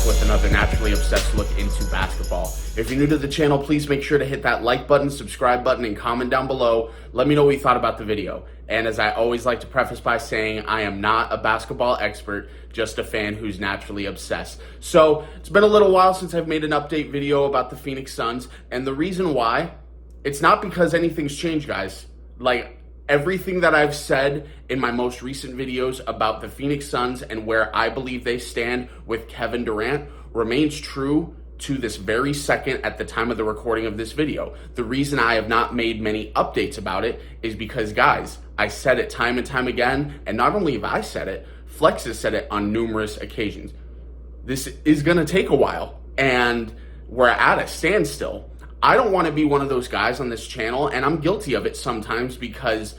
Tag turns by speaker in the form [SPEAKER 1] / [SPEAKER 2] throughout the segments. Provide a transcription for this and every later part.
[SPEAKER 1] back with another Naturally Obsessed look into basketball. If you're new to the channel, please make sure to hit that like button, subscribe button, and comment down below. Let me know what you thought about the video. And as I always like to preface by saying, I am not a basketball expert, just a fan who's naturally obsessed. So it's been a little while since I've made an update video about the Phoenix Suns, and the reason why, it's not because anything's changed, guys. Like, everything that I've said in my most recent videos about the Phoenix Suns and where I believe they stand with Kevin Durant remains true to this very second at the time of the recording of this video. The reason I have not made many updates about it is because, guys, I said it time and time again, and not only have I said it, Flex has said it on numerous occasions. This is going to take a while, and we're at a standstill. I don't want to be one of those guys on this channel, and I'm guilty of it sometimes because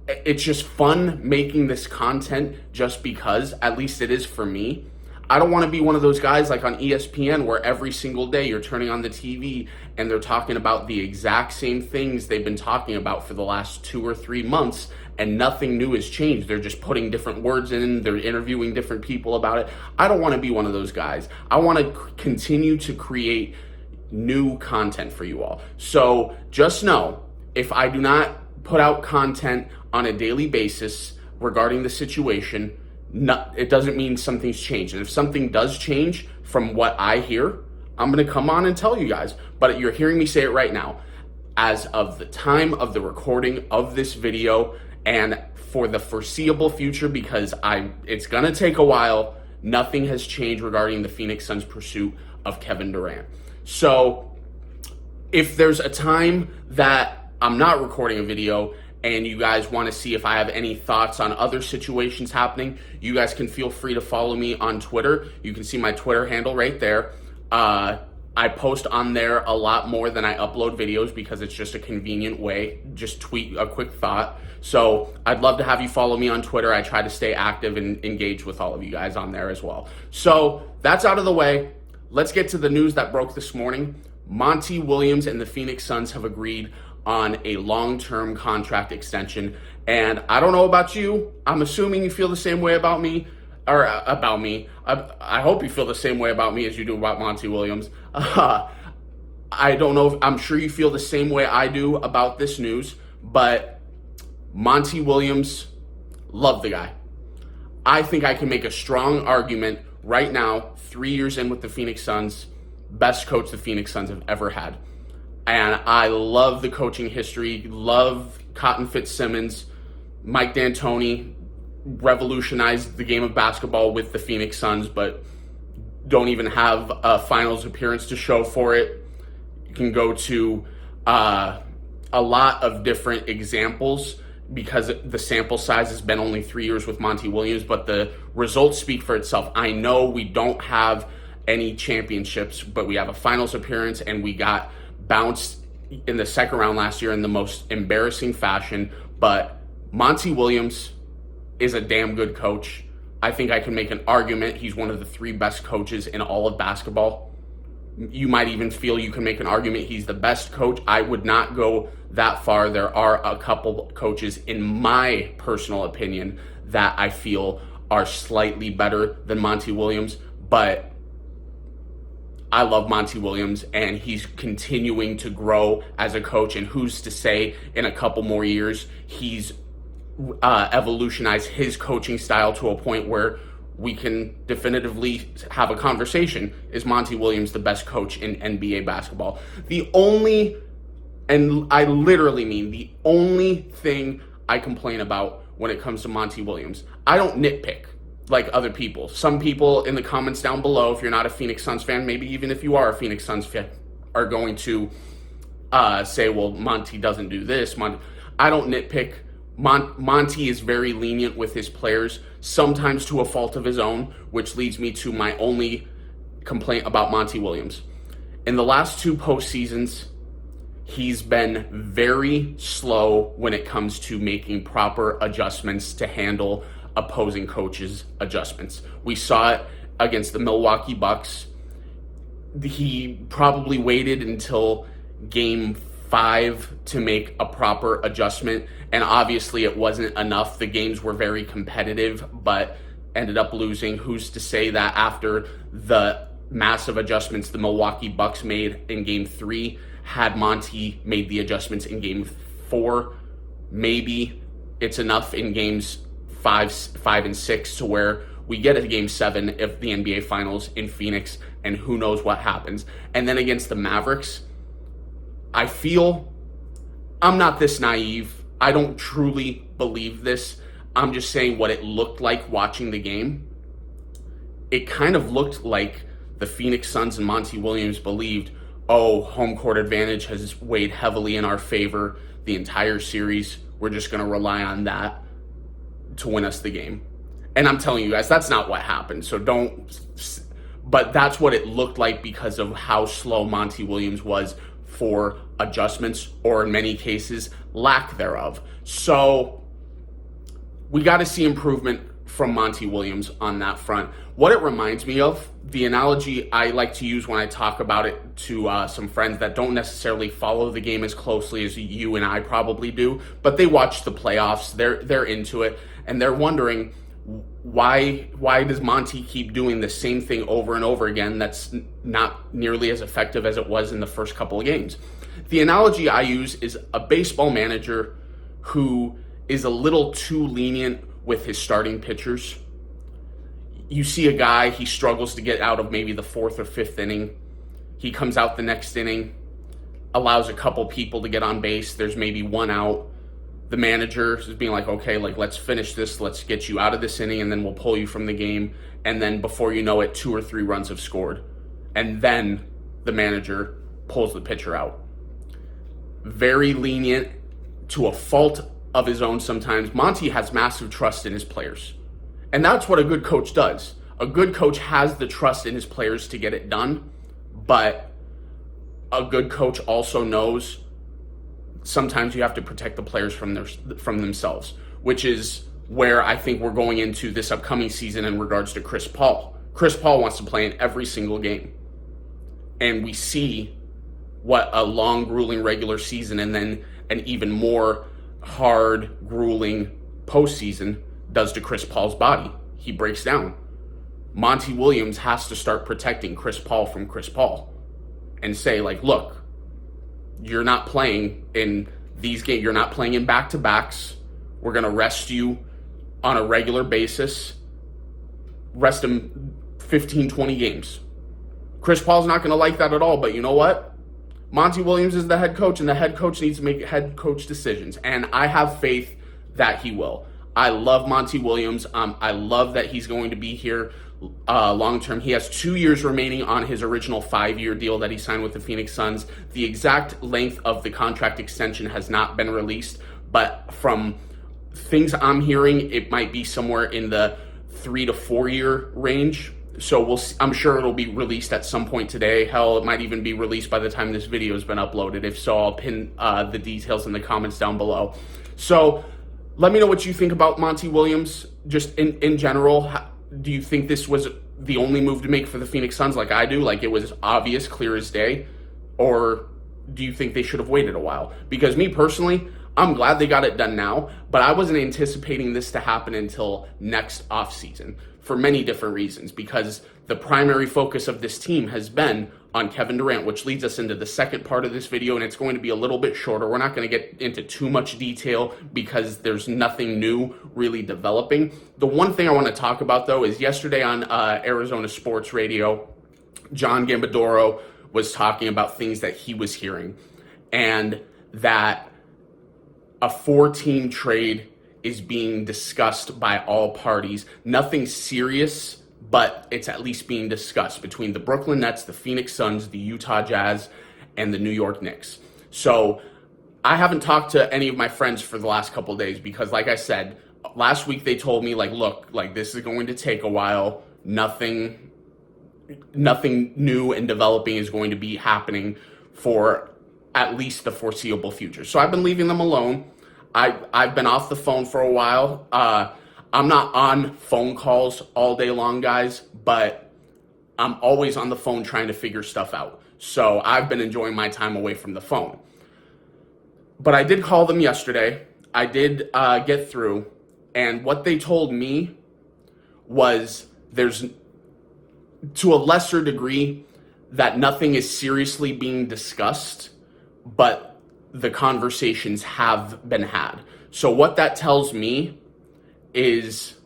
[SPEAKER 1] it's just fun making this content just because, at least it is for me. I don't want to be one of those guys like on ESPN where every single day you're turning on the TV and they're talking about the exact same things they've been talking about for the last 2 or 3 months and nothing new has changed. They're just putting different words in, they're interviewing different people about it. I don't want to be one of those guys. I want to continue to create new content for you all. So just know, if I do not put out content on a daily basis regarding the situation, it doesn't mean something's changed. And if something does change from what I hear, I'm going to come on and tell you guys. But you're hearing me say it right now. As of the time of the recording of this video, and for the foreseeable future, because it's going to take a while, nothing has changed regarding the Phoenix Suns' pursuit of Kevin Durant. So if there's a time that I'm not recording a video and you guys want to see if I have any thoughts on other situations happening, you guys can feel free to follow me on Twitter. You can see my Twitter handle right there. I post on there a lot more than I upload videos because it's just a convenient way. Just tweet a quick thought. So I'd love to have you follow me on Twitter. I try to stay active and engage with all of you guys on there as well. So that's out of the way. Let's get to the news that broke this morning. Monty Williams and the Phoenix Suns have agreed on a long-term contract extension. And I don't know about you. I'm assuming you feel the same way about me, or about me. I hope you feel the same way about me as you do about Monty Williams. I don't know. I'm sure you feel the same way I do about this news, but Monty Williams, love the guy. I think I can make a strong argument right now, 3 years in with the Phoenix Suns, best coach the Phoenix Suns have ever had. And I love the coaching history, love Cotton Fitzsimmons. Mike D'Antoni revolutionized the game of basketball with the Phoenix Suns, but don't even have a finals appearance to show for it. You can go to a lot of different examples because the sample size has been only 3 years with Monty Williams, but the results speak for itself. I know we don't have any championships, but we have a finals appearance, and we got bounced in the second round last year in the most embarrassing fashion. But Monty Williams is a damn good coach. I think I can make an argument he's one of the 3 best coaches in all of basketball. You might even feel you can make an argument he's the best coach. I would not go that far. There are a couple coaches, in my personal opinion, that I feel are slightly better than Monty Williams, but I love Monty Williams, and he's continuing to grow as a coach, and who's to say in a couple more years he's evolutionized his coaching style to a point where we can definitively have a conversation. Is Monty Williams the best coach in NBA basketball? The only, and I literally mean the only thing I complain about when it comes to Monty Williams, I don't nitpick like other people. Some people in the comments down below, if you're not a Phoenix Suns fan, maybe even if you are a Phoenix Suns fan, are going to say, well, Monty doesn't do this. I don't nitpick. Monty is very lenient with his players, sometimes to a fault of his own, which leads me to my only complaint about Monty Williams. In the last 2 postseasons, he's been very slow when it comes to making proper adjustments to handle opposing coaches' adjustments. We saw it against the Milwaukee Bucks. He probably waited until game 5 to make a proper adjustment, and obviously it wasn't enough. The games were very competitive, but ended up losing. Who's to say that after the massive adjustments the Milwaukee Bucks made in game 3, had Monty made the adjustments in game 4, maybe it's enough in games 5 and 6 to where we get a game 7 of the NBA Finals in Phoenix, and who knows what happens. And then against the Mavericks, I feel I'm not this naive. I don't truly believe this. I'm just saying what it looked like watching the game. It kind of looked like the Phoenix Suns and Monty Williams believed, oh, home court advantage has weighed heavily in our favor the entire series. We're just going to rely on that to win us the game. And I'm telling you guys, that's not what happened. So but that's what it looked like because of how slow Monty Williams was for adjustments, or in many cases, lack thereof. So we got to see improvement from Monty Williams on that front. What it reminds me of, the analogy I like to use when I talk about it to some friends that don't necessarily follow the game as closely as you and I probably do, but they watch the playoffs, they're into it, and they're wondering, why does Monty keep doing the same thing over and over again that's not nearly as effective as it was in the first couple of games? The analogy I use is a baseball manager who is a little too lenient with his starting pitchers. You see a guy, he struggles to get out of maybe the 4th or 5th inning. He comes out the next inning, allows a couple people to get on base. There's maybe 1 out. The manager is being like, okay, let's finish this. Let's get you out of this inning, and then we'll pull you from the game. And then before you know it, 2 or 3 runs have scored. And then the manager pulls the pitcher out. Very lenient, to a fault of his own sometimes. Monty has massive trust in his players. And that's what a good coach does. A good coach has the trust in his players to get it done, but a good coach also knows sometimes you have to protect the players from themselves, which is where I think we're going into this upcoming season in regards to Chris Paul. Chris Paul wants to play in every single game. And we see what a long, grueling regular season and then an even more hard, grueling postseason does to Chris Paul's body. He breaks down. Monty Williams has to start protecting Chris Paul from Chris Paul and say, look, you're not playing in these games. You're not playing in back-to-backs. We're going to rest you on a regular basis. Rest him 15, 20 games. Chris Paul's not going to like that at all, but you know what? Monty Williams is the head coach, and the head coach needs to make head coach decisions, and I have faith that he will. I love Monty Williams. I love that he's going to be here long-term. He has 2 years remaining on his original 5-year deal that he signed with the Phoenix Suns. The exact length of the contract extension has not been released, but from things I'm hearing, it might be somewhere in the 3 to 4 year range. So we'll see. I'm sure it'll be released at some point today. Hell, it might even be released by the time this video has been uploaded. If so, I'll pin the details in the comments down below. So let me know what you think about Monty Williams, just in general. Do you think this was the only move to make for the Phoenix Suns like I do? Like it was obvious, clear as day? Or do you think they should have waited a while? Because me personally, I'm glad they got it done now, but I wasn't anticipating this to happen until next offseason for many different reasons, because the primary focus of this team has been on Kevin Durant, which leads us into the second part of this video, and it's going to be a little bit shorter. We're not going to get into too much detail because there's nothing new really developing. The one thing I want to talk about, though, is yesterday on Arizona Sports Radio, John Gambadoro was talking about things that he was hearing, and that a 4-team trade is being discussed by all parties. Nothing serious, but it's at least being discussed between the Brooklyn Nets, the Phoenix Suns, the Utah Jazz, and the New York Knicks. So I haven't talked to any of my friends for the last couple of days because, like I said, last week they told me, look, this is going to take a while. Nothing new and developing is going to be happening for at least the foreseeable future. So I've been leaving them alone. I've been off the phone for a while. I'm not on phone calls all day long, guys, but I'm always on the phone trying to figure stuff out. So I've been enjoying my time away from the phone. But I did call them yesterday. I did get through. And what they told me was there's, to a lesser degree, that nothing is seriously being discussed, but the conversations have been had. So what that tells me is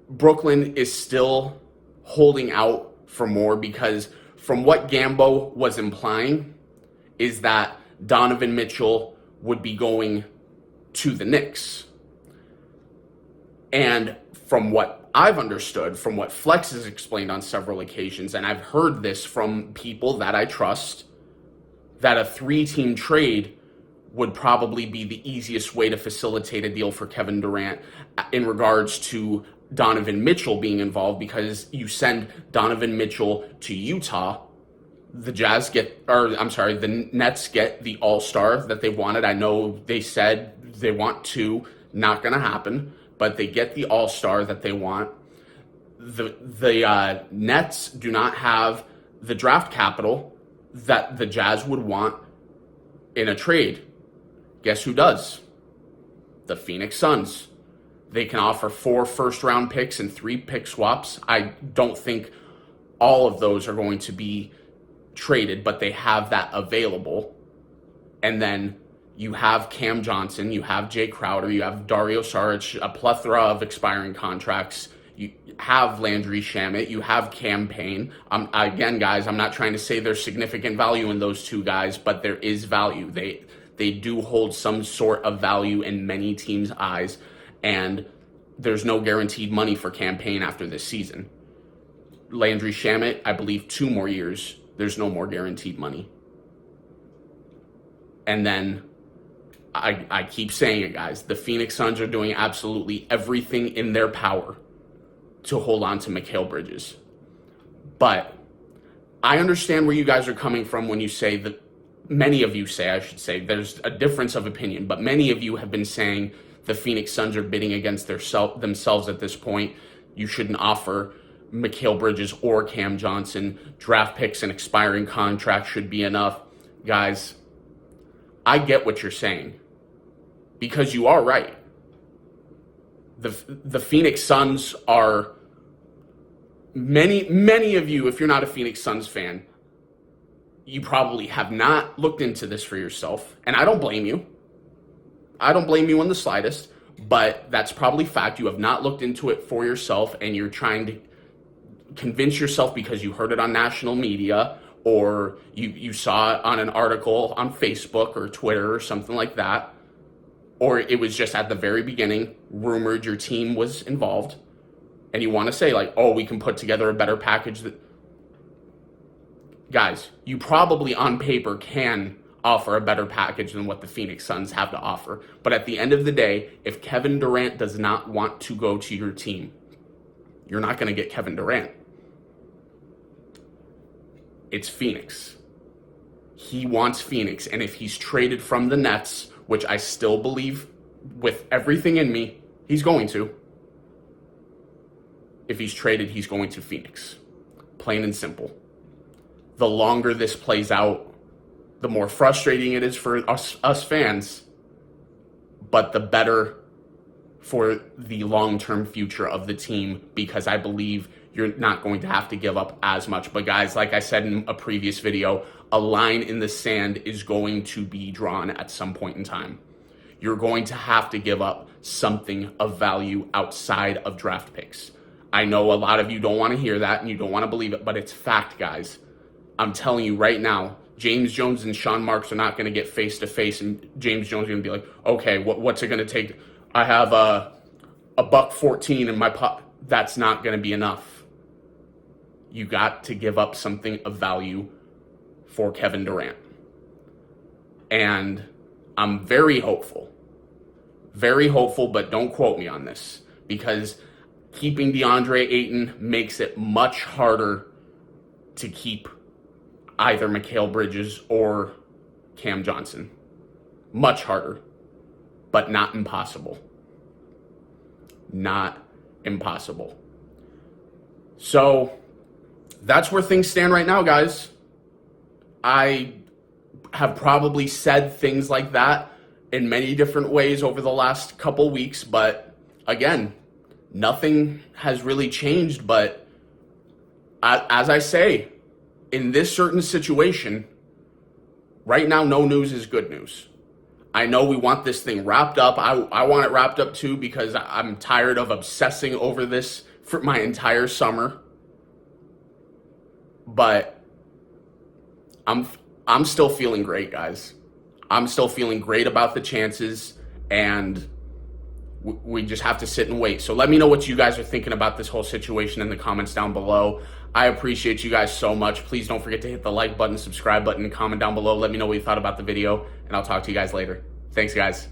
[SPEAKER 1] Brooklyn is still holding out for more, because from what Gambo was implying is that Donovan Mitchell would be going to the Knicks. And from what I've understood, from what Flex has explained on several occasions, and I've heard this from people that I trust, that a 3-team trade would probably be the easiest way to facilitate a deal for Kevin Durant in regards to Donovan Mitchell being involved, because you send Donovan Mitchell to Utah, the Nets get the all-star that they wanted. I know they said they want 2, not going to happen, but they get the all-star that they want. The Nets do not have the draft capital that the Jazz would want in a trade. Guess who does? The Phoenix Suns. They can offer 4 first-round picks and 3 pick swaps. I don't think all of those are going to be traded, but they have that available. And then you have Cam Johnson, you have Jay Crowder, you have Dario Saric, a plethora of expiring contracts. You have Landry Shamet, you have Cam Payne. Again, guys, I'm not trying to say there's significant value in those 2 guys, but there is value. They do hold some sort of value in many teams' eyes, and there's no guaranteed money for Cam Payne after this season. Landry Shamet, I believe 2 more years. There's no more guaranteed money. And then I keep saying it, guys. The Phoenix Suns are doing absolutely everything in their power to hold on to Mikal Bridges. But I understand where you guys are coming from when you say that, many of you say, I should say, there's a difference of opinion, but many of you have been saying the Phoenix Suns are bidding against themselves at this point. You shouldn't offer Mikal Bridges or Cam Johnson. Draft picks and expiring contracts should be enough. Guys, I get what you're saying, because you are right. The Phoenix Suns are, many of you, if you're not a Phoenix Suns fan, you probably have not looked into this for yourself, and I don't blame you. I don't blame you in the slightest, but that's probably fact. You have not looked into it for yourself, and you're trying to convince yourself because you heard it on national media, or you saw it on an article on Facebook or Twitter or something like that, or it was just at the very beginning rumored your team was involved, and you want to say like, oh, we can put together a better package. That, guys, you probably on paper can offer a better package than what the Phoenix Suns have to offer. But at the end of the day, if Kevin Durant does not want to go to your team, you're not going to get Kevin Durant. It's Phoenix. He wants Phoenix. And if he's traded from the Nets, which I still believe with everything in me, he's going to. If he's traded, he's going to Phoenix. Plain and simple. The longer this plays out, the more frustrating it is for us fans, but the better for the long-term future of the team, because I believe you're not going to have to give up as much. But guys, like I said in a previous video, a line in the sand is going to be drawn at some point in time. You're going to have to give up something of value outside of draft picks. I know a lot of you don't want to hear that and you don't want to believe it, but it's fact, guys. I'm telling you right now, James Jones and Sean Marks are not going to get face-to-face, and James Jones is going to be like, okay, what's it going to take? I have a $1.14 in my pot. That's not going to be enough. You got to give up something of value for Kevin Durant. And I'm very hopeful, but don't quote me on this, because keeping DeAndre Ayton makes it much harder to keep either Mikal Bridges or Cam Johnson. Much harder, but not impossible. Not impossible. So that's where things stand right now, guys. I have probably said things like that in many different ways over the last couple weeks, but again, nothing has really changed. But as I say, in this certain situation, right now, no news is good news. I know we want this thing wrapped up. I want it wrapped up too, because I'm tired of obsessing over this for my entire summer. But I'm still feeling great, guys. I'm still feeling great about the chances, and we just have to sit and wait. So let me know what you guys are thinking about this whole situation in the comments down below. I appreciate you guys so much. Please don't forget to hit the like button, subscribe button, and comment down below. Let me know what you thought about the video, and I'll talk to you guys later. Thanks, guys.